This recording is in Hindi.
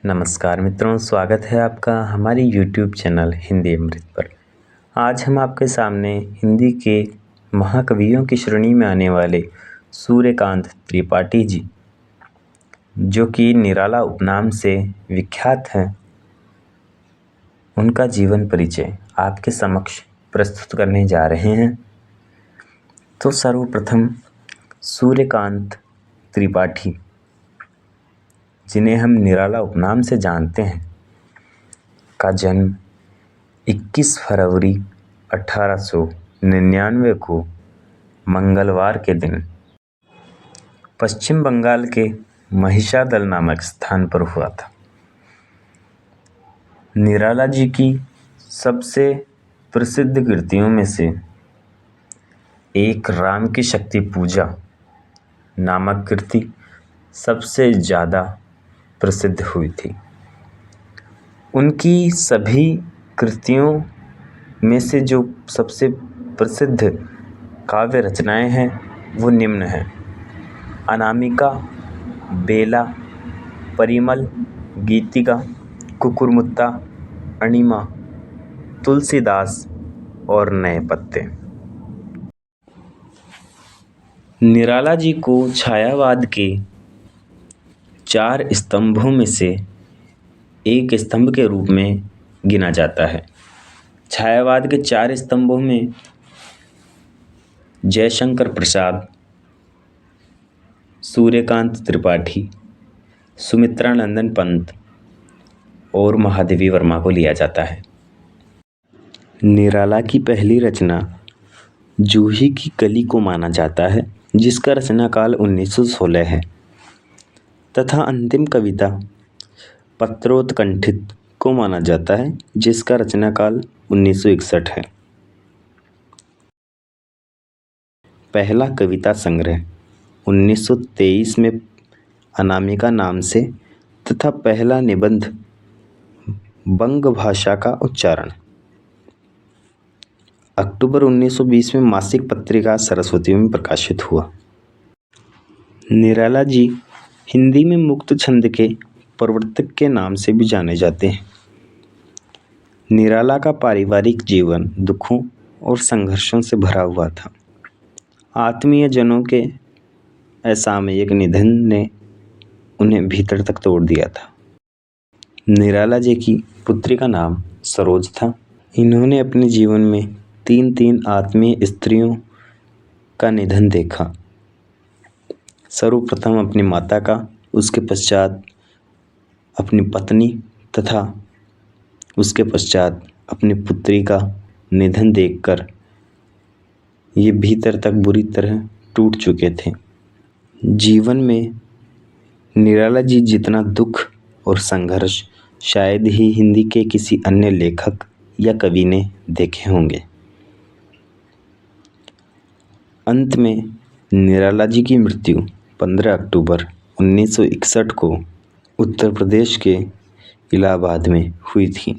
नमस्कार मित्रों, स्वागत है आपका हमारी YouTube चैनल हिंदी अमृत पर। आज हम आपके सामने हिंदी के महाकवियों की श्रेणी में आने वाले सूर्यकांत त्रिपाठी जी, जो कि निराला उपनाम से विख्यात हैं, उनका जीवन परिचय आपके समक्ष प्रस्तुत करने जा रहे हैं। तो सर्वप्रथम सूर्यकांत त्रिपाठी, जिन्हें हम निराला उपनाम से जानते हैं, का जन्म 21 फरवरी 1899 को मंगलवार के दिन पश्चिम बंगाल के महिषादल नामक स्थान पर हुआ था। निराला जी की सबसे प्रसिद्ध कृतियों में से एक राम की शक्ति पूजा नामक कृति सबसे ज़्यादा प्रसिद्ध हुई थी। उनकी सभी कृतियों में से जो सबसे प्रसिद्ध काव्य रचनाएं हैं वो निम्न हैं: अनामिका, बेला, परिमल, गीतिका, कुकुरमुत्ता, अणिमा, तुलसीदास और नए पत्ते। निराला जी को छायावाद के 4 स्तंभों में से एक स्तंभ के रूप में गिना जाता है। छायावाद के 4 स्तंभों में जयशंकर प्रसाद, सूर्यकांत त्रिपाठी, सुमित्रा नंदन पंत और महादेवी वर्मा को लिया जाता है। निराला की पहली रचना जूही की कली को माना जाता है, जिसका रचना काल 1916 है, तथा अंतिम कविता पत्रोत्कंठित को माना जाता है, जिसका रचना काल 1961 है। पहला कविता संग्रह 1923 में अनामिका नाम से तथा पहला निबंध बंग भाषा का उच्चारण अक्टूबर 1920 में मासिक पत्रिका सरस्वती में प्रकाशित हुआ। निराला जी हिंदी में मुक्त छंद के प्रवर्तक के नाम से भी जाने जाते हैं। निराला का पारिवारिक जीवन दुखों और संघर्षों से भरा हुआ था। आत्मीय जनों के असामयिक निधन ने उन्हें भीतर तक तोड़ दिया था। निराला जी की पुत्री का नाम सरोज था। इन्होंने अपने जीवन में 3 आत्मीय स्त्रियों का निधन देखा। सर्वप्रथम अपनी माता का, उसके पश्चात अपनी पत्नी तथा उसके पश्चात अपनी पुत्री का निधन देखकर ये भीतर तक बुरी तरह टूट चुके थे। जीवन में निराला जी जितना दुख और संघर्ष शायद ही हिंदी के किसी अन्य लेखक या कवि ने देखे होंगे। अंत में निराला जी की मृत्यु 15 अक्टूबर 1961 को उत्तर प्रदेश के इलाहाबाद में हुई थी।